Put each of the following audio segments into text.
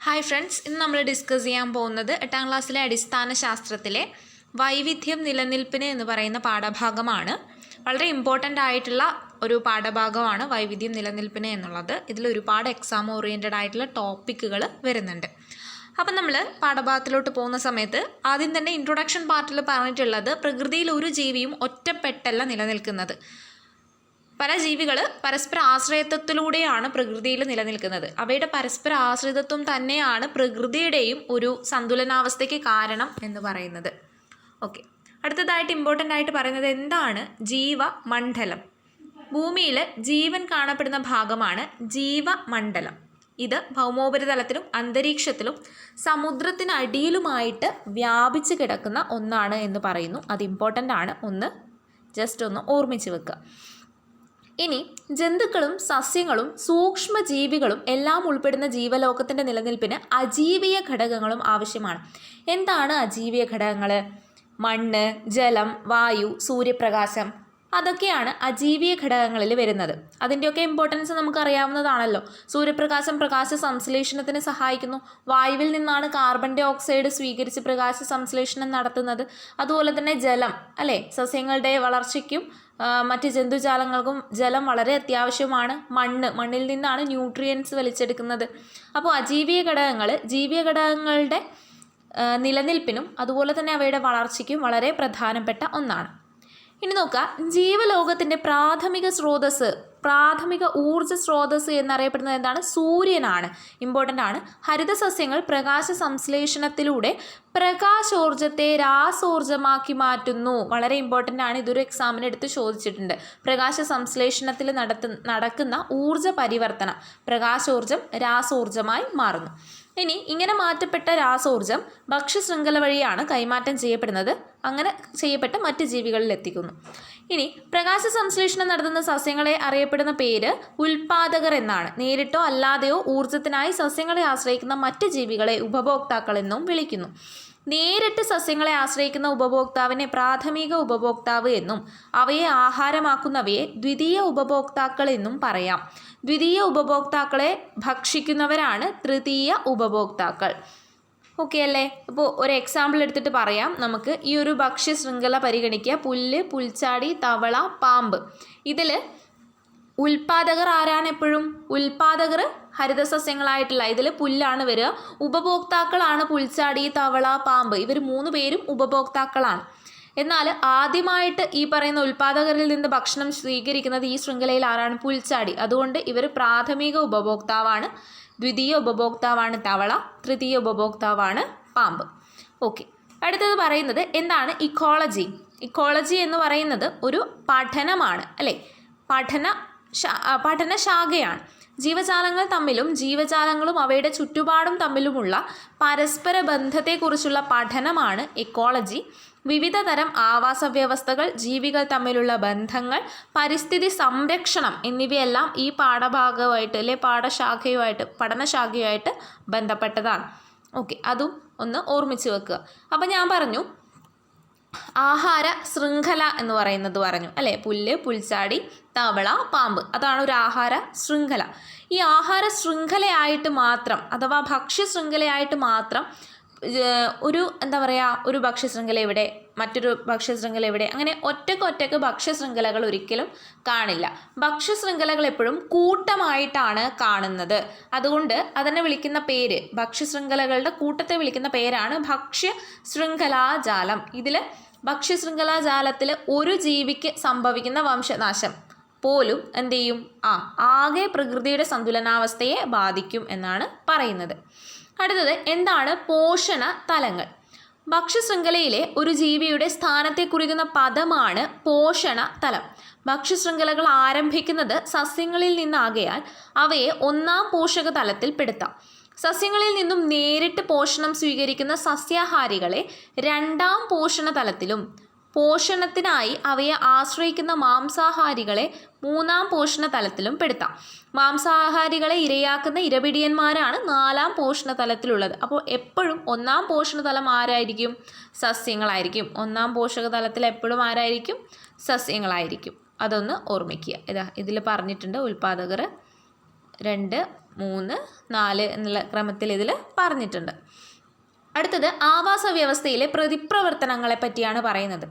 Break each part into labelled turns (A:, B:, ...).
A: Hi friends, ഇന്ന് നമ്മൾ discuss ചെയ്യാൻ പോകുന്നത് 8ാം ക്ലാസ്സിലെ അടിസ്ഥാന ശാസ്ത്രത്തിലെ വൈവിധ്യം നിലനിൽപ്പിന് എന്ന് പറയുന്ന പാഠഭാഗമാണ്. വളരെ ഇമ്പോർട്ടൻ്റ് ആയിട്ടുള്ള ഒരു പാഠഭാഗമാണ് വൈവിധ്യം നിലനിൽപ്പിന് എന്നുള്ളത്. ഇതിൽ ഒരുപാട് എക്സാം ഓറിയൻറ്റഡ് ആയിട്ടുള്ള ടോപ്പിക്കുകൾ വരുന്നുണ്ട്. അപ്പം നമ്മൾ പാഠഭാഗത്തിലോട്ട് പോകുന്ന സമയത്ത് ആദ്യം തന്നെ ഇൻട്രൊഡക്ഷൻ പാർട്ടിൽ പറഞ്ഞിട്ടുള്ളത് പ്രകൃതിയിൽ ഒരു ജീവിയും ഒറ്റപ്പെട്ടല്ല നിലനിൽക്കുന്നത്. പല ജീവികൾ പരസ്പര ആശ്രയത്വത്തിലൂടെയാണ് പ്രകൃതിയിൽ നിലനിൽക്കുന്നത്. അവയുടെ പരസ്പര ആശ്രിതത്വം തന്നെയാണ് പ്രകൃതിയുടെയും ഒരു സന്തുലനാവസ്ഥയ്ക്ക് കാരണം എന്ന് പറയുന്നത്. ഓക്കെ, അടുത്തതായിട്ട് ഇമ്പോർട്ടൻ്റ് ആയിട്ട് പറയുന്നത് എന്താണ് ജീവമണ്ഡലം. ഭൂമിയിൽ ജീവൻ കാണപ്പെടുന്ന ഭാഗമാണ് ജീവമണ്ഡലം. ഇത് ഭൗമോപരിതലത്തിലും അന്തരീക്ഷത്തിലും സമുദ്രത്തിനടിയിലുമായിട്ട് വ്യാപിച്ച് കിടക്കുന്ന ഒന്നാണ് എന്ന് പറയുന്നു. അത് ഇമ്പോർട്ടൻ്റ് ആണ്, ജസ്റ്റ് ഒന്ന് ഓർമ്മിച്ച് വെക്കുക. ഇനി ജന്തുക്കളും സസ്യങ്ങളും സൂക്ഷ്മജീവികളും എല്ലാം ഉൾപ്പെടുന്ന ജീവലോകത്തിൻ്റെ നിലനിൽപ്പിന് അജീവീയ ഘടകങ്ങളും ആവശ്യമാണ്. എന്താണ് അജീവീയ ഘടകങ്ങൾ? മണ്ണ്, ജലം, വായു, സൂര്യപ്രകാശം, അതൊക്കെയാണ് അജീവീയ ഘടകങ്ങളിൽ വരുന്നത്. അതിൻ്റെയൊക്കെ ഇമ്പോർട്ടൻസ് നമുക്കറിയാവുന്നതാണല്ലോ. സൂര്യപ്രകാശം പ്രകാശ സംശ്ലേഷണത്തിന് സഹായിക്കുന്നു. വായുവിൽ നിന്നാണ് കാർബൺ ഡൈ ഓക്സൈഡ് സ്വീകരിച്ച് പ്രകാശ സംശ്ലേഷണം നടത്തുന്നത്. അതുപോലെ തന്നെ ജലം, അല്ലേ, സസ്യങ്ങളുടെ വളർച്ചയ്ക്കും മറ്റ് ജന്തുജാലങ്ങൾക്കും ജലം വളരെ അത്യാവശ്യമാണ്. മണ്ണിൽ നിന്നാണ് ന്യൂട്രിയൻസ് വലിച്ചെടുക്കുന്നത്. അപ്പോൾ അജീവീയ ഘടകങ്ങൾ ജീവീയ ഘടകങ്ങളുടെ നിലനിൽപ്പിനും അതുപോലെ തന്നെ അവയുടെ വളർച്ചയ്ക്കും വളരെ പ്രധാനപ്പെട്ട ഒന്നാണ്. ഇനി നോക്കുക, ജീവലോകത്തിൻ്റെ പ്രാഥമിക ഊർജ്ജ സ്രോതസ് എന്നറിയപ്പെടുന്നത് എന്താണ്? സൂര്യനാണ്. ഇമ്പോർട്ടൻ്റ് ആണ്. ഹരിതസസ്യങ്ങൾ പ്രകാശ സംശ്ലേഷണത്തിലൂടെ പ്രകാശോർജ്ജത്തെ രാസോർജ്ജമാക്കി മാറ്റുന്നു. വളരെ ഇമ്പോർട്ടൻ്റ് ആണ്. ഇതൊരു എക്സാമിന് എടുത്ത് ചോദിച്ചിട്ടുണ്ട്. പ്രകാശ സംശ്ലേഷണത്തിൽ നടക്കുന്ന ഊർജ്ജ പരിവർത്തനം പ്രകാശോർജ്ജം രാസോർജ്ജമായി മാറുന്നു. ഇനി ഇങ്ങനെ മാറ്റപ്പെട്ട രാസോർജ്ജം ഭക്ഷ്യശൃംഖല വഴിയാണ് കൈമാറ്റം ചെയ്യപ്പെടുന്നത്. അങ്ങനെ ചെയ്യപ്പെട്ട മറ്റ് ജീവികളിൽ എത്തിക്കുന്നു. ഇനി പ്രകാശ സംശ്ലേഷണം നടത്തുന്ന സസ്യങ്ങളെ അറിയപ്പെടുന്ന പേര് ഉൽപാദകർ എന്നാണ്. നേരിട്ടോ അല്ലാതെയോ ഊർജ്ജത്തിനായി സസ്യങ്ങളെ ആശ്രയിക്കുന്ന മറ്റ് ജീവികളെ ഉപഭോക്താക്കൾ എന്നും വിളിക്കുന്നു. നേരിട്ട് സസ്യങ്ങളെ ആശ്രയിക്കുന്ന ഉപഭോക്താവിനെ പ്രാഥമിക ഉപഭോക്താവ് എന്നും അവയെ ആഹാരമാക്കുന്നവയെ ദ്വിതീയ ഉപഭോക്താക്കൾ എന്നും പറയാം. ദ്വിതീയ ഉപഭോക്താക്കളെ ഭക്ഷിക്കുന്നവരാണ് തൃതീയ ഉപഭോക്താക്കൾ. ഓക്കെ അല്ലേ? അപ്പോൾ ഒരു എക്സാമ്പിൾ എടുത്തിട്ട് പറയാം. നമുക്ക് ഈ ഒരു ഭക്ഷ്യ ശൃംഖല പരിഗണിക്കുക. പുല്ല്, പുൽച്ചാടി, തവള, പാമ്പ്. ഇതിൽ ഉൽപാദകർ ആരാണ്? എപ്പോഴും ഉൽപാദകർ ഹരിതസസ്യങ്ങളായിട്ടുള്ള ഇതിൽ പുല്ലാണ് വരിക. ഉപഭോക്താക്കളാണ് പുൽച്ചാടി, തവള, പാമ്പ്. ഇവർ 3 പേരും ഉപഭോക്താക്കളാണ്. എന്നാൽ ആദ്യമായിട്ട് ഈ പറയുന്ന ഉൽപാദകരിൽ നിന്ന് ഭക്ഷണം സ്വീകരിക്കുന്നത് ഈ ശൃംഖലയിൽ ആരാണ്? പുൽച്ചാടി. അതുകൊണ്ട് ഇവർ പ്രാഥമിക ഉപഭോക്താവാണ്. ദ്വിതീയ ഉപഭോക്താവാണ് തവള, തൃതീയ ഉപഭോക്താവാണ് പാമ്പ്. ഓക്കെ, അടുത്തത് പറയുന്നത് എന്താണ്? ഇക്കോളജി എന്ന് പറയുന്നത് ഒരു പഠനമാണ്, അല്ലേ? പഠനശാഖയാണ്. ജീവജാലങ്ങൾ തമ്മിലും ജീവജാലങ്ങളും അവയുടെ ചുറ്റുപാടും തമ്മിലുമുള്ള പരസ്പര ബന്ധത്തെക്കുറിച്ചുള്ള പഠനമാണ് ഇക്കോളജി. വിവിധ തരം ആവാസ വ്യവസ്ഥകൾ, ജീവികൾ തമ്മിലുള്ള ബന്ധങ്ങൾ, പരിസ്ഥിതി സംരക്ഷണം എന്നിവയെല്ലാം ഈ പാഠഭാഗമായിട്ട് അല്ലെ പഠനശാഖയുമായിട്ട് ബന്ധപ്പെട്ടതാണ്. ഓക്കെ, അതും ഒന്ന് ഓർമ്മിച്ച് വെക്കുക. അപ്പം ഞാൻ പറഞ്ഞു ആഹാര ശൃംഖല എന്ന് പറയുന്നത് പറഞ്ഞു, അല്ലേ? പുല്ല്, പുൽച്ചാടി, തവള, പാമ്പ്, അതാണ് ഒരു ആഹാര ശൃംഖല. ഈ ആഹാര ശൃംഖലയായിട്ട് മാത്രം അഥവാ ഭക്ഷ്യശൃംഖലയായിട്ട് മാത്രം ഒരു ഭക്ഷ്യശൃംഖല എവിടെ, മറ്റൊരു ഭക്ഷ്യശൃംഖല എവിടെ, അങ്ങനെ ഒറ്റയ്ക്ക് ഭക്ഷ്യശൃംഖലകൾ ഒരിക്കലും കാണില്ല. ഭക്ഷ്യശൃംഖലകൾ എപ്പോഴും കൂട്ടമായിട്ടാണ് കാണുന്നത്. അതുകൊണ്ട് അതിനെ വിളിക്കുന്ന പേര്, ഭക്ഷ്യശൃംഖലകളുടെ കൂട്ടത്തെ വിളിക്കുന്ന പേരാണ് ഭക്ഷ്യശൃംഖലാജാലം. ഇതിൽ ഭക്ഷ്യശൃംഖലാജാലത്തിൽ ഒരു ജീവിക്ക് സംഭവിക്കുന്ന വംശനാശം പോലും എന്ത് ചെയ്യും? ആകെ പ്രകൃതിയുടെ സന്തുലനാവസ്ഥയെ ബാധിക്കും എന്നാണ് പറയുന്നത്. അടുത്തത് എന്താണ് പോഷണ തലങ്ങൾ? ഭക്ഷ്യശൃംഖലയിലെ ഒരു ജീവിയുടെ സ്ഥാനത്തെ കുറിക്കുന്ന പദമാണ് പോഷണ തലം. ഭക്ഷ്യശൃംഖലകൾ ആരംഭിക്കുന്നത് സസ്യങ്ങളിൽ നിന്നാകയാൽ അവയെ 1ാം പോഷക തലത്തിൽ പെടുത്താം. സസ്യങ്ങളിൽ നിന്നും നേരിട്ട് പോഷണം സ്വീകരിക്കുന്ന സസ്യാഹാരികളെ 2ാം പോഷണ തലത്തിലും പോഷണത്തിനായി അവയെ ആശ്രയിക്കുന്ന മാംസാഹാരികളെ 3ാം പോഷണ തലത്തിലും പെടുത്താം. മാംസാഹാരികളെ ഇരയാക്കുന്ന ഇരപിടിയന്മാരാണ് 4ാം പോഷണ തലത്തിലുള്ളത്. അപ്പോൾ എപ്പോഴും 1ാം പോഷണ തലം ആരായിരിക്കും? സസ്യങ്ങളായിരിക്കും. 1ാം പോഷക തലത്തിൽ എപ്പോഴും ആരായിരിക്കും? സസ്യങ്ങളായിരിക്കും. അതൊന്ന് ഓർമ്മിക്കുക. ഇതിൽ പറഞ്ഞിട്ടുണ്ട് ഉൽപാദകർ, 2 3, 4 എന്നുള്ള ക്രമത്തിൽ ഇതിൽ പറഞ്ഞിട്ടുണ്ട്. അടുത്തത് ആവാസ വ്യവസ്ഥയിലെ പ്രതിപ്രവർത്തനങ്ങളെ പറ്റിയാണ് പറയുന്നത്.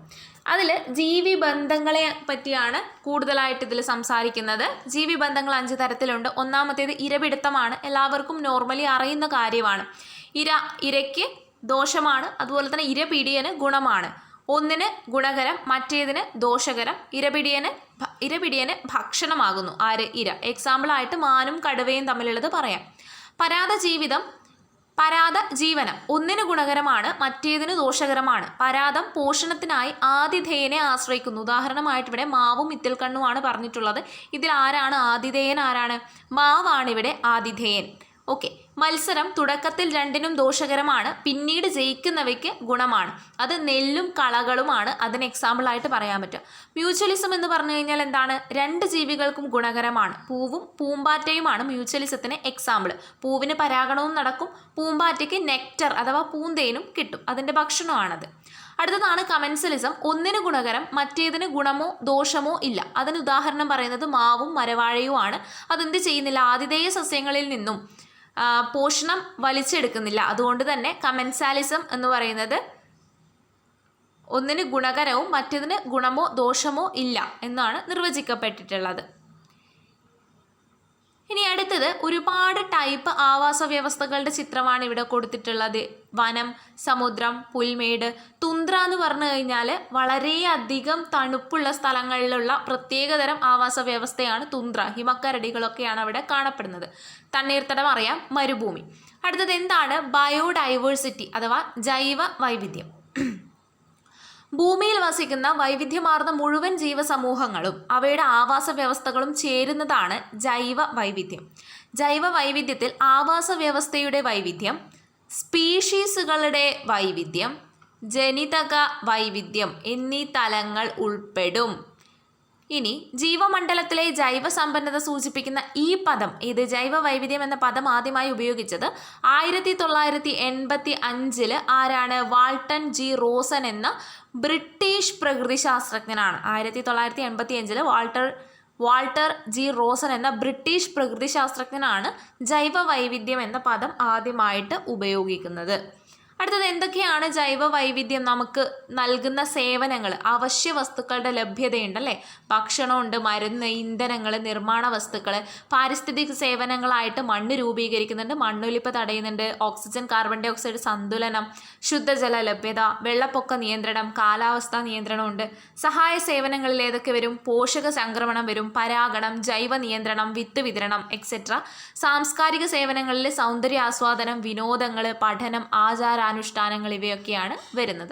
A: അതിൽ ജീവിബന്ധങ്ങളെ പറ്റിയാണ് കൂടുതലായിട്ട് ഇതിൽ സംസാരിക്കുന്നത്. ജീവിബന്ധങ്ങൾ 5 തരത്തിലുണ്ട്. ഒന്നാമത്തേത് ഇരപിടുത്തമാണ്. എല്ലാവർക്കും നോർമലി അറിയുന്ന കാര്യമാണ്. ഇരയ്ക്ക് ദോഷമാണ്, അതുപോലെ തന്നെ ഇരപിടിയന് ഗുണമാണ്. ഒന്നിന് ഗുണകരം, മറ്റേതിന് ദോഷകരം. ഇരപിടിയന് ഭക്ഷണമാകുന്നു. ആര്? ഇര. എക്സാമ്പിളായിട്ട് മാനും കടുവയും തമ്മിലുള്ളത് പറയാം. പരാത ജീവനം ഒന്നിന് ഗുണകരമാണ്, മറ്റേതിന് ദോഷകരമാണ്. പരാതം പോഷണത്തിനായി ആതിഥേയനെ ആശ്രയിക്കുന്നു. ഉദാഹരണമായിട്ട് ഇവിടെ മാവും ഇത്തിൽക്കണ്ണുമാണ് പറഞ്ഞിട്ടുള്ളത്. ഇതിൽ ആരാണ് ആതിഥേയൻ? ആരാണ്? മാവാണ് ഇവിടെ ആതിഥേയൻ. ഓക്കെ. മത്സരം തുടക്കത്തിൽ രണ്ടിനും ദോഷകരമാണ്, പിന്നീട് ജയിക്കുന്നവയ്ക്ക് ഗുണമാണ്. അത് നെല്ലും കളകളുമാണ് അതിന് എക്സാമ്പിളായിട്ട് പറയാൻ പറ്റുക. മ്യൂച്വലിസം എന്ന് പറഞ്ഞു കഴിഞ്ഞാൽ എന്താണ്? 2 ജീവികൾക്കും ഗുണകരമാണ്. പൂവും പൂമ്പാറ്റയുമാണ് മ്യൂച്വലിസത്തിന് എക്സാമ്പിൾ. പൂവിന് പരാഗണവും നടക്കും, പൂമ്പാറ്റയ്ക്ക് നെക്ടർ അഥവാ പൂന്തേനും കിട്ടും. അതിൻ്റെ ഭക്ഷണമാണത്. അടുത്തതാണ് കമൻസലിസം. ഒന്നിന് ഗുണകരം, മറ്റേതിന് ഗുണമോ ദോഷമോ ഇല്ല. അതിന് ഉദാഹരണം പറയുന്നത് മാവും മരവാഴയുമാണ്. അതെന്ത് ചെയ്യുന്നില്ല? ആതിഥേയ സസ്യങ്ങളിൽ നിന്നും പോഷണം വലിച്ചെടുക്കുന്നില്ല. അതുകൊണ്ട് തന്നെ കമൻസാലിസം എന്ന് പറയുന്നത് ഒന്നിന് ഗുണകരവും മറ്റേതിന് ഗുണമോ ദോഷമോ ഇല്ല എന്നാണ് നിർവചിക്കപ്പെട്ടിട്ടുള്ളത്. ഇനി അടുത്തത് ഒരുപാട് ടൈപ്പ് ആവാസ വ്യവസ്ഥകളുടെ ചിത്രമാണ് ഇവിടെ കൊടുത്തിട്ടുള്ളത്. വനം, സമുദ്രം, പുൽമേട്. തുന്ദ്ര എന്ന് പറഞ്ഞു കഴിഞ്ഞാൽ വളരെയധികം തണുപ്പുള്ള സ്ഥലങ്ങളിലുള്ള പ്രത്യേകതരം ആവാസ വ്യവസ്ഥയാണ് തുന്ദ്ര. ഹിമക്കരടികളൊക്കെയാണ് അവിടെ കാണപ്പെടുന്നത്. തണ്ണീർത്തടം അറിയാം, മരുഭൂമി. അടുത്തത് എന്താണ്? ബയോഡൈവേഴ്സിറ്റി അഥവാ ജൈവ വൈവിധ്യം. ഭൂമിയിൽ വസിക്കുന്ന വൈവിധ്യമാർന്ന മുഴുവൻ ജീവസമൂഹങ്ങളും അവയുടെ ആവാസ വ്യവസ്ഥകളും ചേരുന്നതാണ് ജൈവ വൈവിധ്യം. ജൈവ വൈവിധ്യത്തിൽ ആവാസ വ്യവസ്ഥയുടെ വൈവിധ്യം, സ്പീഷീസുകളുടെ വൈവിധ്യം, ജനിതക വൈവിധ്യം എന്നീ തലങ്ങൾ ഉൾപ്പെടും. ഇനി ജീവമണ്ഡലത്തിലെ ജൈവസമ്പന്നത സൂചിപ്പിക്കുന്ന ഈ പദം, ഇത് ജൈവ വൈവിധ്യം എന്ന പദം ആദ്യമായി ഉപയോഗിച്ചത് 1985 ആരാണ്? വാൾട്ടൺ ജി റോസൻ എന്ന ബ്രിട്ടീഷ് പ്രകൃതിശാസ്ത്രജ്ഞനാണ്. 1985 വാൾട്ടർ ജി റോസൻ എന്ന ബ്രിട്ടീഷ് പ്രകൃതിശാസ്ത്രജ്ഞനാണ് ജൈവ വൈവിധ്യം എന്ന പദം ആദ്യമായിട്ട് ഉപയോഗിക്കുന്നത്. അടുത്തത് എന്തൊക്കെയാണ് ജൈവ വൈവിധ്യം നമുക്ക് നൽകുന്ന സേവനങ്ങൾ? അവശ്യ വസ്തുക്കളുടെ ലഭ്യതയുണ്ടല്ലേ. ഭക്ഷണമുണ്ട്, മരുന്ന്, ഇന്ധനങ്ങൾ, നിർമ്മാണ വസ്തുക്കൾ. പാരിസ്ഥിതിക സേവനങ്ങളായിട്ട് മണ്ണ് രൂപീകരിക്കുന്നുണ്ട്, മണ്ണൊലിപ്പ് തടയുന്നുണ്ട്, ഓക്സിജൻ കാർബൺ ഡൈ ഓക്സൈഡ് സന്തുലനം, ശുദ്ധജല ലഭ്യത, വെള്ളപ്പൊക്ക നിയന്ത്രണം, കാലാവസ്ഥാ നിയന്ത്രണമുണ്ട്. സഹായ സേവനങ്ങളിൽ ഏതൊക്കെ വരും? പോഷക സംക്രമണം വരും, പരാഗണം, ജൈവ നിയന്ത്രണം, വിത്ത് വിതരണം എക്സെട്ര. സാംസ്കാരിക സേവനങ്ങളിൽ സൗന്ദര്യാസ്വാദനം, വിനോദങ്ങൾ, പഠനം, അനുഷ്ഠാനങ്ങൾ ഇവയൊക്കെയാണ് വരുന്നത്.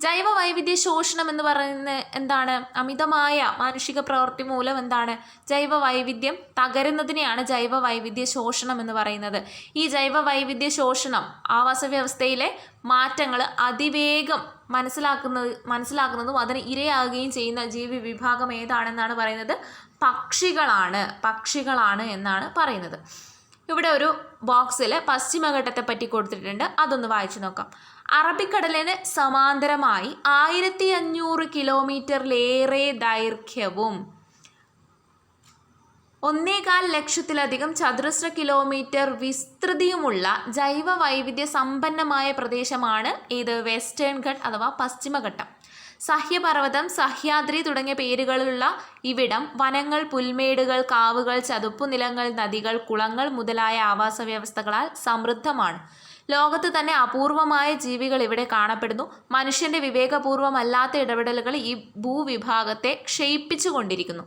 A: ജൈവ വൈവിധ്യ ശോഷണം എന്ന് പറയുന്നത് എന്താണ്? അമിതമായ മാനുഷിക പ്രവൃത്തി മൂലം എന്താണ്? ജൈവ വൈവിധ്യം തകരുന്നതിനെയാണ് ജൈവ വൈവിധ്യ ശോഷണം എന്ന് പറയുന്നത്. ഈ ജൈവ വൈവിധ്യ ശോഷണം ആവാസ വ്യവസ്ഥയിലെ മാറ്റങ്ങൾ അതിവേഗം മനസ്സിലാക്കുന്നതും അതിന് ഇരയാകുകയും ചെയ്യുന്ന ജീവി വിഭാഗം ഏതാണെന്നാണ് പറയുന്നത്? പക്ഷികളാണ് എന്നാണ് പറയുന്നത്. ഇവിടെ ഒരു ബോക്സിൽ പശ്ചിമഘട്ടത്തെ പറ്റി കൊടുത്തിട്ടുണ്ട്, അതൊന്ന് വായിച്ചു നോക്കാം. അറബിക്കടലിന് സമാന്തരമായി 1500 കിലോമീറ്ററിലേറെ ദൈർഘ്യവും 1.25 ലക്ഷത്തിലധികം ചതുരശ്ര കിലോമീറ്റർ വിസ്തൃതിയുമുള്ള ജൈവ വൈവിധ്യ സമ്പന്നമായ പ്രദേശമാണ് ഇത് വെസ്റ്റേൺ ഘട്ട് അഥവാ പശ്ചിമഘട്ടം. സഹ്യപർവ്വതം, സഹ്യാദ്രി തുടങ്ങിയ പേരുകളുള്ള ഇവിടം വനങ്ങൾ, പുൽമേടുകൾ, കാവുകൾ, ചതുപ്പുനിലങ്ങൾ, നദികൾ, കുളങ്ങൾ മുതലായ ആവാസ വ്യവസ്ഥകളാൽ സമൃദ്ധമാണ്. ലോകത്ത് തന്നെ അപൂർവമായ ജീവികൾ ഇവിടെ കാണപ്പെടുന്നു. മനുഷ്യൻ്റെ വിവേകപൂർവമല്ലാത്ത ഇടപെടലുകൾ ഈ ഭൂവിഭാഗത്തെ ക്ഷയിപ്പിച്ചുകൊണ്ടിരിക്കുന്നു.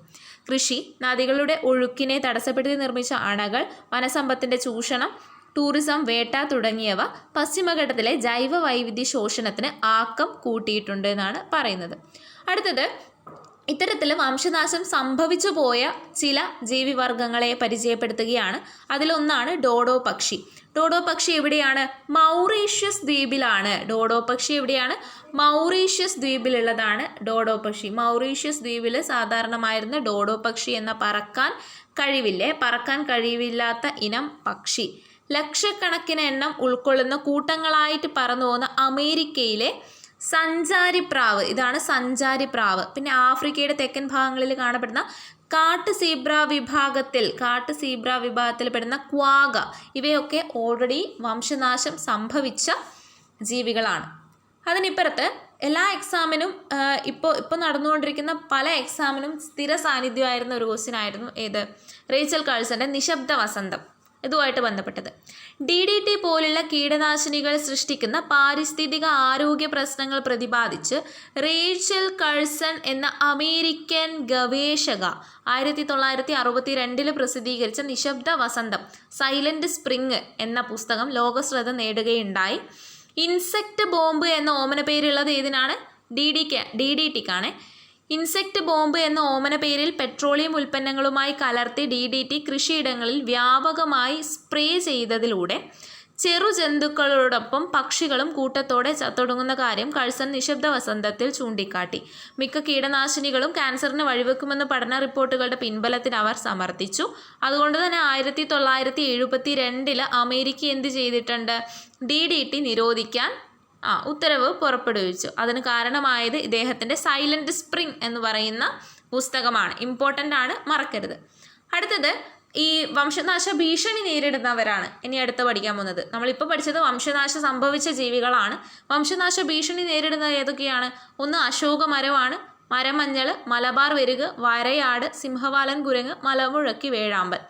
A: കൃഷി, നദികളുടെ ഒഴുക്കിനെ തടസ്സപ്പെടുത്തി നിർമ്മിച്ച അണകൾ, വനസമ്പത്തിൻ്റെ ചൂഷണം, ടൂറിസം, വേട്ട തുടങ്ങിയവ പശ്ചിമഘട്ടത്തിലെ ജൈവ വൈവിധ്യ ശോഷണത്തിന് ആക്കം കൂട്ടിയിട്ടുണ്ട് എന്നാണ് പറയുന്നത്. അടുത്തത് ഇത്തരത്തിൽ വംശനാശം സംഭവിച്ചു പോയ ചില ജീവിവർഗങ്ങളെ പരിചയപ്പെടുത്തുകയാണ്. അതിലൊന്നാണ് ഡോഡോ പക്ഷി. ഡോഡോ പക്ഷി എവിടെയാണ്? മൗറീഷ്യസ് ദ്വീപിലാണ്. ഡോഡോ പക്ഷി എവിടെയാണ്? മൗറീഷ്യസ് ദ്വീപിലുള്ളതാണ് ഡോഡോ പക്ഷി. മൗറീഷ്യസ് ദ്വീപിൽ സാധാരണമായിരുന്ന ഡോഡോ പക്ഷി എന്ന പറക്കാൻ കഴിവില്ലാത്ത ഇനം പക്ഷി. ലക്ഷക്കണക്കിന് എണ്ണം ഉൾക്കൊള്ളുന്ന കൂട്ടങ്ങളായിട്ട് പറന്നു പോകുന്ന അമേരിക്കയിലെ സഞ്ചാരിപ്രാവ്, ഇതാണ് സഞ്ചാരിപ്രാവ്. പിന്നെ ആഫ്രിക്കയുടെ തെക്കൻ ഭാഗങ്ങളിൽ കാണപ്പെടുന്ന കാട്ട് സീബ്ര വിഭാഗത്തിൽ പെടുന്ന ക്വാഗ ഇവയൊക്കെ ഓൾറെഡി വംശനാശം സംഭവിച്ച ജീവികളാണ്. അതിനിപ്പുറത്ത് എല്ലാ എക്സാമിനും ഇപ്പോൾ നടന്നുകൊണ്ടിരിക്കുന്ന പല എക്സാമിനും സ്ഥിര സാന്നിധ്യമായിരുന്ന ഒരു ക്വസ്റ്റ്യൻ ആയിരുന്നു ഏത്? റേച്ചൽ കാഴ്സന്റെ നിശബ്ദ വസന്തം. ഇതുമായിട്ട് ബന്ധപ്പെട്ടത് DDT പോലുള്ള കീടനാശിനികൾ സൃഷ്ടിക്കുന്ന പാരിസ്ഥിതിക ആരോഗ്യ പ്രശ്നങ്ങൾ പ്രതിപാദിച്ച് റേച്ചൽ കഴ്സൺ എന്ന അമേരിക്കൻ ഗവേഷക 1962 പ്രസിദ്ധീകരിച്ച നിശബ്ദ വസന്തം സൈലന്റ് സ്പ്രിംഗ് എന്ന പുസ്തകം ലോകശ്രദ്ധ നേടുകയുണ്ടായി. ഇൻസെക്റ്റ് ബോംബ് എന്ന ഓമന പേരുള്ളത് ഏതിനാണ്? DDTക്കാണ്. ഇൻസെക്റ്റ് ബോംബ് എന്ന ഓമന പേരിൽ പെട്രോളിയം ഉൽപ്പന്നങ്ങളുമായി കലർത്തി DDT കൃഷിയിടങ്ങളിൽ വ്യാപകമായി സ്പ്രേ ചെയ്തതിലൂടെ ചെറുജന്തുക്കളോടൊപ്പം പക്ഷികളും കൂട്ടത്തോടെ ചത്തൊടുങ്ങുന്ന കാര്യം കഴ്സൺ നിശബ്ദ വസന്തത്തിൽ ചൂണ്ടിക്കാട്ടി. മിക്ക കീടനാശിനികളും ക്യാൻസറിന് വഴിവെക്കുമെന്ന് പഠന റിപ്പോർട്ടുകളുടെ പിൻബലത്തിന് അവർ സമർത്ഥിച്ചു. അതുകൊണ്ട് തന്നെ 1972 അമേരിക്ക എന്ത് ചെയ്തിട്ടുണ്ട്? DDT നിരോധിക്കാൻ ഉത്തരവ് പുറപ്പെടുവിച്ചു. അതിന് കാരണമായത് ഇദ്ദേഹത്തിൻ്റെ സൈലന്റ് സ്പ്രിംഗ് എന്ന് പറയുന്ന പുസ്തകമാണ്. ഇമ്പോർട്ടൻ്റ് ആണ്, മറക്കരുത്. അടുത്തത് ഈ വംശനാശ ഭീഷണി നേരിടുന്നവരാണ് ഇനി അടുത്ത് പഠിക്കാൻ പോകുന്നത്. നമ്മളിപ്പോൾ പഠിച്ചത് വംശനാശം സംഭവിച്ച ജീവികളാണ്. വംശനാശ ഭീഷണി നേരിടുന്നത് ഏതൊക്കെയാണ്? ഒന്ന് അശോക മരമാണ്, മരമഞ്ഞൾ, മലബാർ വെരുക്, വരയാട്, സിംഹവാലൻ കുരങ്ങ്, മലമുഴക്കി വേഴാമ്പൽ.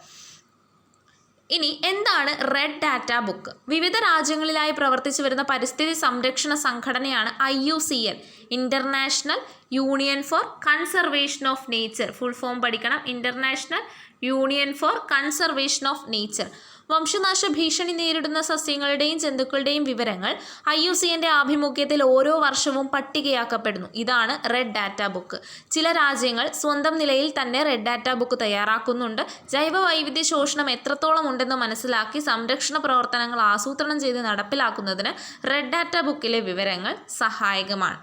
A: ഇനി എന്താണ് റെഡ് ഡാറ്റ ബുക്ക്? വിവിധ രാജ്യങ്ങളിലായി പ്രവർത്തിച്ചു വരുന്ന പരിസ്ഥിതി സംരക്ഷണ സംഘടനയാണ് IUCN, International Union for Conservation of Nature. Full form പഠിക്കണം, International Union for Conservation of Nature. വംശനാശ ഭീഷണി നേരിടുന്ന സസ്യങ്ങളുടെയും ജന്തുക്കളുടെയും വിവരങ്ങൾ IUCNന്റെ ആഭിമുഖ്യത്തിൽ ഓരോ വർഷവും പട്ടികയാക്കപ്പെടുന്നു. ഇതാണ് റെഡ് ഡാറ്റ ബുക്ക്. ചില രാജ്യങ്ങൾ സ്വന്തം നിലയിൽ തന്നെ റെഡ് ഡാറ്റ ബുക്ക് തയ്യാറാക്കുന്നുണ്ട്. ജൈവ വൈവിധ്യ ശോഷണം എത്രത്തോളം ഉണ്ടെന്ന് മനസ്സിലാക്കി സംരക്ഷണ പ്രവർത്തനങ്ങൾ ആസൂത്രണം ചെയ്ത് നടപ്പിലാക്കുന്നതിന് റെഡ് ഡാറ്റ ബുക്കിലെ വിവരങ്ങൾ സഹായകമാണ്.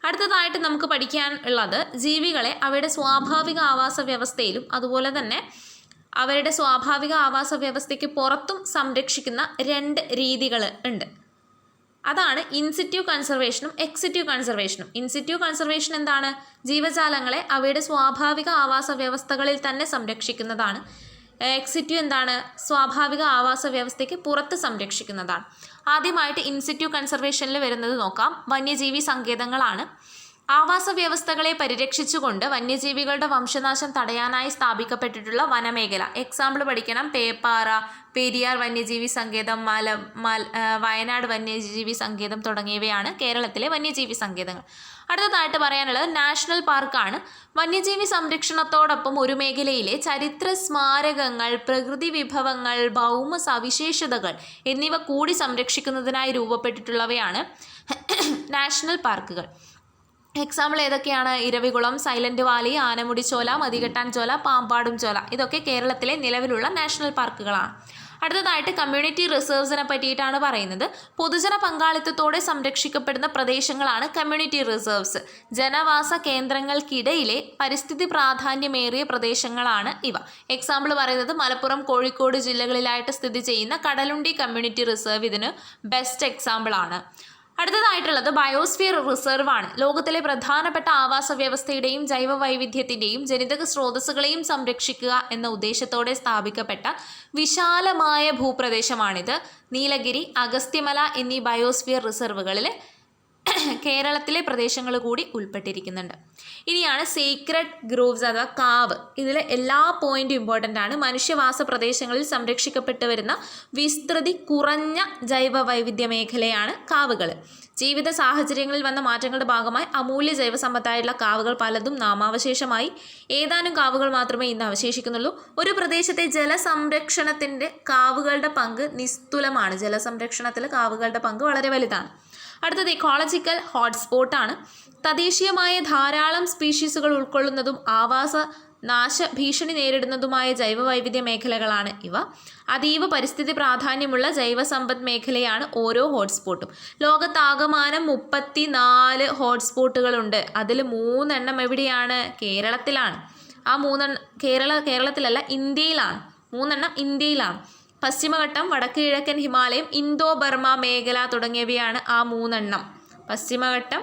A: അടുത്തതായിട്ട് നമുക്ക് പഠിക്കാൻ ഉള്ളത് ജീവികളെ അവയുടെ സ്വാഭാവിക ആവാസ വ്യവസ്ഥയിലും അതുപോലെ തന്നെ അവരുടെ സ്വാഭാവിക ആവാസ വ്യവസ്ഥയ്ക്ക് പുറത്തും സംരക്ഷിക്കുന്ന 2 രീതികൾ ഉണ്ട്. അതാണ് ഇൻസിറ്റീവ് കൺസർവേഷനും എക്സിറ്റീവ് കൺസർവേഷനും. ഇൻസിറ്റീവ് കൺസർവേഷൻ എന്താണ്? ജീവജാലങ്ങളെ അവയുടെ സ്വാഭാവിക ആവാസ വ്യവസ്ഥകളിൽ തന്നെ സംരക്ഷിക്കുന്നതാണ്. എക്സിറ്റീവ് എന്താണ്? സ്വാഭാവിക ആവാസ വ്യവസ്ഥയ്ക്ക് പുറത്ത് സംരക്ഷിക്കുന്നതാണ്. ആദ്യമായിട്ട് ഇൻസിറ്റീവ് കൺസർവേഷനിൽ വരുന്നത് നോക്കാം. വന്യജീവി സങ്കേതങ്ങളാണ്. ആവാസ വ്യവസ്ഥകളെ പരിരക്ഷിച്ചുകൊണ്ട് വന്യജീവികളുടെ വംശനാശം തടയാനായി സ്ഥാപിക്കപ്പെട്ടിട്ടുള്ള വനമേഖല. എക്സാമ്പിൾ പഠിക്കണം. പേപ്പാറ, പെരിയാർ വന്യജീവി സങ്കേതം, വയനാട് വന്യജീവി സങ്കേതം തുടങ്ങിയവയാണ് കേരളത്തിലെ വന്യജീവി സങ്കേതങ്ങൾ. അടുത്തതായിട്ട് പറയാനുള്ളത് നാഷണൽ പാർക്കാണ്. വന്യജീവി സംരക്ഷണത്തോടൊപ്പം ഒരു മേഖലയിലെ ചരിത്ര സ്മാരകങ്ങൾ, പ്രകൃതി വിഭവങ്ങൾ, ഭൗമ സവിശേഷതകൾ എന്നിവ കൂടി സംരക്ഷിക്കുന്നതിനായി രൂപപ്പെട്ടിട്ടുള്ളവയാണ് നാഷണൽ പാർക്കുകൾ. എക്സാമ്പിൾ ഏതൊക്കെയാണ്? ഇരവികുളം, സൈലന്റ് വാലി, ആനമുടി ചോല, മതികെട്ടാൻ ചോല, പാമ്പാടും ചോല. ഇതൊക്കെ കേരളത്തിലെ നിലവിലുള്ള നാഷണൽ പാർക്കുകളാണ്. അടുത്തതായിട്ട് കമ്മ്യൂണിറ്റി റിസർവ്സിനെ പറ്റിയിട്ടാണ് പറയുന്നത്. പൊതുജന പങ്കാളിത്തത്തോടെ സംരക്ഷിക്കപ്പെടുന്ന പ്രദേശങ്ങളാണ് കമ്മ്യൂണിറ്റി റിസർവ്സ്. ജനവാസ കേന്ദ്രങ്ങൾക്കിടയിലെ പരിസ്ഥിതി പ്രാധാന്യമേറിയ പ്രദേശങ്ങളാണ് ഇവ. എക്സാമ്പിൾ പറയുന്നത് മലപ്പുറം, കോഴിക്കോട് ജില്ലകളിലായിട്ട് സ്ഥിതി ചെയ്യുന്ന കടലുണ്ടി കമ്മ്യൂണിറ്റി റിസർവ് ഇതിന് ബെസ്റ്റ് എക്സാമ്പിൾ ആണ്. അടുത്തതായിട്ടുള്ളത് ബയോസ്ഫിയർ റിസർവ് ആണ്. ലോകത്തിലെ പ്രധാനപ്പെട്ട ആവാസ വ്യവസ്ഥയുടെയും ജൈവ വൈവിധ്യത്തിൻ്റെയും ജനിതക സ്രോതസ്സുകളെയും സംരക്ഷിക്കുക എന്ന ഉദ്ദേശത്തോടെ സ്ഥാപിക്കപ്പെട്ട വിശാലമായ ഭൂപ്രദേശമാണിത്. നീലഗിരി, അഗസ്ത്യമല എന്നീ ബയോസ്ഫിയർ റിസർവുകളിൽ കേരളത്തിലെ പ്രദേശങ്ങൾ കൂടി ഉൾപ്പെട്ടിരിക്കുന്നുണ്ട്. ഇനിയാണ് സീക്രട്ട് ഗ്രൂവ്സ് അഥവാ കാവ്. ഇതിൽ എല്ലാ പോയിന്റും ഇമ്പോർട്ടൻ്റ് ആണ്. മനുഷ്യവാസ പ്രദേശങ്ങളിൽ സംരക്ഷിക്കപ്പെട്ടു വരുന്ന വിസ്തൃതി കുറഞ്ഞ ജൈവ വൈവിധ്യ മേഖലയാണ് കാവുകൾ. ജീവിത സാഹചര്യങ്ങളിൽ വന്ന മാറ്റങ്ങളുടെ ഭാഗമായി അമൂല്യ ജൈവസമ്പത്തായുള്ള കാവുകൾ പലതും നാമാവശേഷമായി. ഏതാനും കാവുകൾ മാത്രമേ ഇന്ന് അവശേഷിക്കുന്നുള്ളൂ. ഒരു പ്രദേശത്തെ ജലസംരക്ഷണത്തിൻ്റെ കാവുകളുടെ പങ്ക് നിസ്തുലമാണ്. ജലസംരക്ഷണത്തിൽ കാവുകളുടെ പങ്ക് വളരെ വലുതാണ്. അടുത്തത് ഇക്കോളജിക്കൽ ഹോട്ട്സ്പോട്ടാണ്. തദ്ദേശീയമായ ധാരാളം സ്പീഷീസുകൾ ഉൾക്കൊള്ളുന്നതും ആവാസ നാശ ഭീഷണി നേരിടുന്നതുമായ ജൈവവൈവിധ്യ മേഖലകളാണ് ഇവ. അതീവ പരിസ്ഥിതി പ്രാധാന്യമുള്ള ജൈവസമ്പദ് മേഖലയാണ് ഓരോ ഹോട്ട്സ്പോട്ടും. ലോകത്താകമാനം 34 ഹോട്ട്സ്പോട്ടുകളുണ്ട്. അതിൽ 3 എണ്ണം എവിടെയാണ്? കേരളത്തിലാണ്. ആ 3 കേരളത്തിലല്ല, ഇന്ത്യയിലാണ്. 3 എണ്ണം ഇന്ത്യയിലാണ്. പശ്ചിമഘട്ടം, വടക്ക് കിഴക്കൻ ഹിമാലയം, ഇന്തോ ബർമ മേഖല തുടങ്ങിയവയാണ് ആ 3 എണ്ണം. പശ്ചിമഘട്ടം,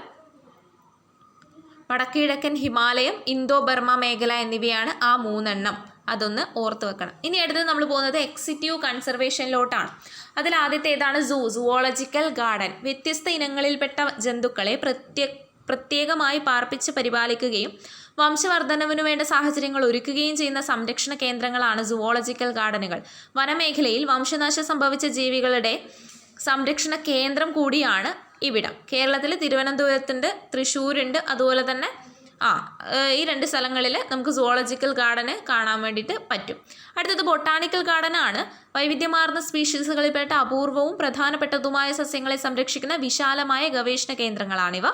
A: വടക്കുകിഴക്കൻ ഹിമാലയം, ഇന്തോ ബർമ മേഖല എന്നിവയാണ് ആ 3 അതൊന്ന് ഓർത്ത് വെക്കണം. ഇനി അടുത്തത് നമ്മൾ പോകുന്നത് എക്സിറ്റീവ് കൺസർവേഷനിലോട്ടാണ്. അതിൽ ആദ്യത്തെ ഏതാണ്? Zoological garden. വ്യത്യസ്ത ഇനങ്ങളിൽപ്പെട്ട ജന്തുക്കളെ പ്രത്യേകമായി പാർപ്പിച്ച് പരിപാലിക്കുകയും വംശവർദ്ധനവിനു വേണ്ട സാഹചര്യങ്ങൾ ഒരുക്കുകയും ചെയ്യുന്ന സംരക്ഷണ കേന്ദ്രങ്ങളാണ് സുവോളജിക്കൽ ഗാർഡനുകൾ. വനമേഖലയിൽ വംശനാശം സംഭവിച്ച ജീവികളുടെ സംരക്ഷണ കേന്ദ്രം കൂടിയാണ് ഇവിടം. കേരളത്തിൽ തിരുവനന്തപുരത്തുണ്ട്, തൃശ്ശൂരുണ്ട്, അതുപോലെ തന്നെ ഈ 2 സ്ഥലങ്ങളിൽ നമുക്ക് സുവോളജിക്കൽ ഗാർഡന് കാണാൻ വേണ്ടിയിട്ട് പറ്റും. അടുത്തത് ബൊട്ടാണിക്കൽ ഗാർഡനാണ്. വൈവിധ്യമാർന്ന സ്പീഷീസുകളിൽപ്പെട്ട അപൂർവവും പ്രധാനപ്പെട്ടതുമായ സസ്യങ്ങളെ സംരക്ഷിക്കുന്ന വിശാലമായ ഗവേഷണ കേന്ദ്രങ്ങളാണിവ.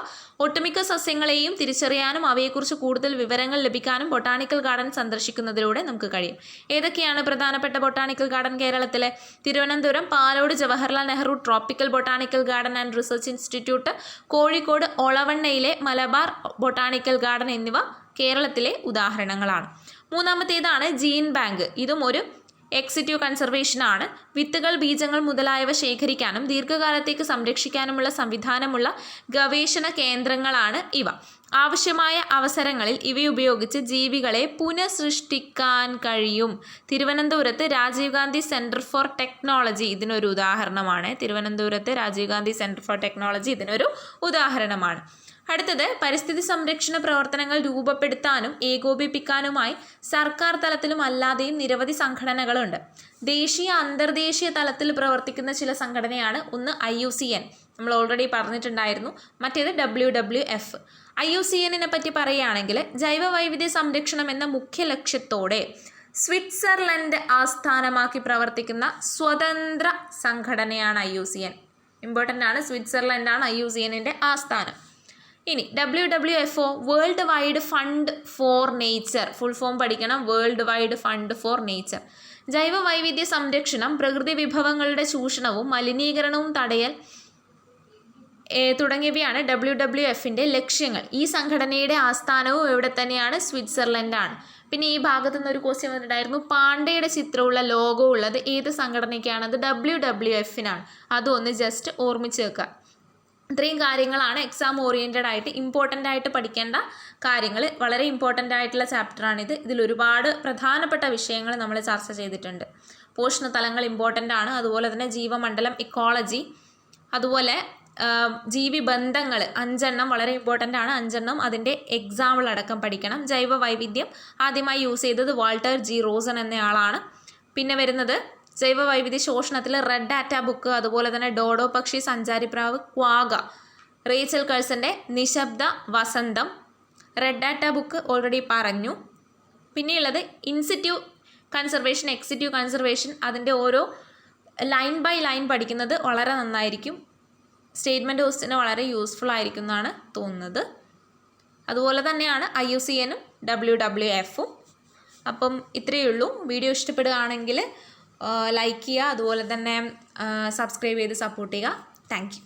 A: ഒട്ടുമിക്ക സസ്യങ്ങളെയും തിരിച്ചറിയാനും അവയെക്കുറിച്ച് കൂടുതൽ വിവരങ്ങൾ ലഭിക്കാനും ബൊട്ടാണിക്കൽ ഗാർഡൻ സന്ദർശിക്കുന്നതിലൂടെ നമുക്ക് കഴിയും. ഏതൊക്കെയാണ് പ്രധാനപ്പെട്ട ബൊട്ടാണിക്കൽ ഗാർഡൻ കേരളത്തിലെ? Thiruvananthapuram Palode Jawaharlal Nehru tropical botanical garden and research institute, Kozhikode ഒളവണ്ണയിലെ മലബാർ ബൊട്ടാണിക്കൽ ഗാർഡൻ എന്നിവ കേരളത്തിലെ ഉദാഹരണങ്ങളാണ്. മൂന്നാമത്തേതാണ് ജീൻ ബാങ്ക്. ഇതും ഒരു എക്സിറ്റീവ് കൺസർവേഷൻ ആണ്. വിത്തുകൾ, ബീജങ്ങൾ മുതലായവ ശേഖരിക്കാനും ദീർഘകാലത്തേക്ക് സംരക്ഷിക്കാനുമുള്ള സംവിധാനമുള്ള ഗവേഷണ കേന്ദ്രങ്ങളാണ് ഇവ. ആവശ്യമായ അവസരങ്ങളിൽ ഇവയുപയോഗിച്ച് ജീവികളെ പുനഃസൃഷ്ടിക്കാൻ കഴിയും. തിരുവനന്തപുരത്ത് Rajiv Gandhi centre for technology ഇതിനൊരു ഉദാഹരണമാണ്. തിരുവനന്തപുരത്ത് Rajiv Gandhi centre for technology ഇതിനൊരു ഉദാഹരണമാണ്. അടുത്തത് പരിസ്ഥിതി സംരക്ഷണ പ്രവർത്തനങ്ങൾ രൂപപ്പെടുത്താനും ഏകോപിപ്പിക്കാനുമായി സർക്കാർ തലത്തിലും അല്ലാതെയും നിരവധി സംഘടനകളുണ്ട്. ദേശീയ അന്തർദേശീയ തലത്തിൽ പ്രവർത്തിക്കുന്ന ചില സംഘടനയാണ്. ഒന്ന് IUCN, നമ്മൾ ഓൾറെഡി പറഞ്ഞിട്ടുണ്ടായിരുന്നു. മറ്റേത് WWF. IUCN പറ്റി പറയുകയാണെങ്കിൽ ജൈവ വൈവിധ്യ സംരക്ഷണം എന്ന മുഖ്യ ലക്ഷ്യത്തോടെ സ്വിറ്റ്സർലൻഡ് ആസ്ഥാനമാക്കി പ്രവർത്തിക്കുന്ന സ്വതന്ത്ര സംഘടനയാണ് IUCN. ഇമ്പോർട്ടൻ്റ് ആണ്. സ്വിറ്റ്സർലൻഡാണ് IUCNൻ്റെ ആസ്ഥാനം. ഇനി WWFO, World Wide Fund for Nature. Full form പഠിക്കണം. World Wide Fund for Nature. ജൈവ വൈവിധ്യ സംരക്ഷണം, പ്രകൃതി വിഭവങ്ങളുടെ ചൂഷണവും മലിനീകരണവും തടയൽ തുടങ്ങിയവയാണ് WWFൻ്റെ ലക്ഷ്യങ്ങൾ. ഈ സംഘടനയുടെ ആസ്ഥാനവും ഇവിടെ തന്നെയാണ്, സ്വിറ്റ്സർലൻഡാണ്. പിന്നെ ഈ ഭാഗത്തു നിന്നൊരു ക്വസ്റ്റ്യൻ വന്നിട്ടുണ്ടായിരുന്നു. പാണ്ടയുടെ ചിത്രമുള്ള ലോഗോ ഉള്ളത് ഏത് സംഘടനയ്ക്കാണത്? WWFനാണ്. അതും ഒന്ന് ജസ്റ്റ് ഓർമ്മിച്ച് വെക്കുക. ഇത്രയും കാര്യങ്ങളാണ് എക്സാം ഓറിയൻറ്റഡ് ആയിട്ട് ഇമ്പോർട്ടൻ്റ് ആയിട്ട് പഠിക്കേണ്ട കാര്യങ്ങൾ. വളരെ ഇമ്പോർട്ടൻ്റ് ആയിട്ടുള്ള ചാപ്റ്ററാണിത്. ഇതിൽ ഒരുപാട് പ്രധാനപ്പെട്ട വിഷയങ്ങൾ നമ്മൾ ചർച്ച ചെയ്തിട്ടുണ്ട്. പോഷണതലങ്ങൾ ഇമ്പോർട്ടൻ്റ് ആണ്. അതുപോലെ തന്നെ ജീവമണ്ഡലം, ഇക്കോളജി, അതുപോലെ ജീവിബന്ധങ്ങൾ 5 വളരെ ഇമ്പോർട്ടൻ്റ് ആണ്. 5 അതിൻ്റെ എക്സാമ്പിളടക്കം പഠിക്കണം. ജൈവ വൈവിധ്യം ആദ്യമായി യൂസ് ചെയ്തത് വാൾട്ടർ G. റോസൻ എന്നയാളാണ്. പിന്നെ വരുന്നത് ജൈവ വൈവിധ്യ ശോഷണത്തിൽ റെഡ് ഡാറ്റ ബുക്ക്, അതുപോലെ തന്നെ ഡോഡോ പക്ഷി, സഞ്ചാരിപ്രാവ്, ക്വാഗ, റേച്ചൽ കഴ്സൻ്റെ നിശബ്ദ വസന്തം. റെഡ് ഡാറ്റ ബുക്ക് ഓൾറെഡി പറഞ്ഞു. പിന്നെയുള്ളത് ഇൻസിറ്റീവ് കൺസർവേഷൻ, എക്സിറ്റീവ് കൺസർവേഷൻ. അതിൻ്റെ ഓരോ ലൈൻ ബൈ ലൈൻ പഠിക്കുന്നത് വളരെ നന്നായിരിക്കും. സ്റ്റേറ്റ്മെൻറ്റ് ക്വസ്റ്റ്യന് വളരെ യൂസ്ഫുൾ ആയിരിക്കും എന്നാണ് തോന്നുന്നത്. അതുപോലെ തന്നെയാണ് IUCNും WWFും. അപ്പം ഇത്രയേ ഉള്ളൂ. വീഡിയോ ഇഷ്ടപ്പെടുകയാണെങ്കിൽ ലൈക്ക് ചെയ്യുക, അതുപോലെ തന്നെ സബ്സ്ക്രൈബ് ചെയ്ത് സപ്പോർട്ട് ചെയ്യുക. Thank you.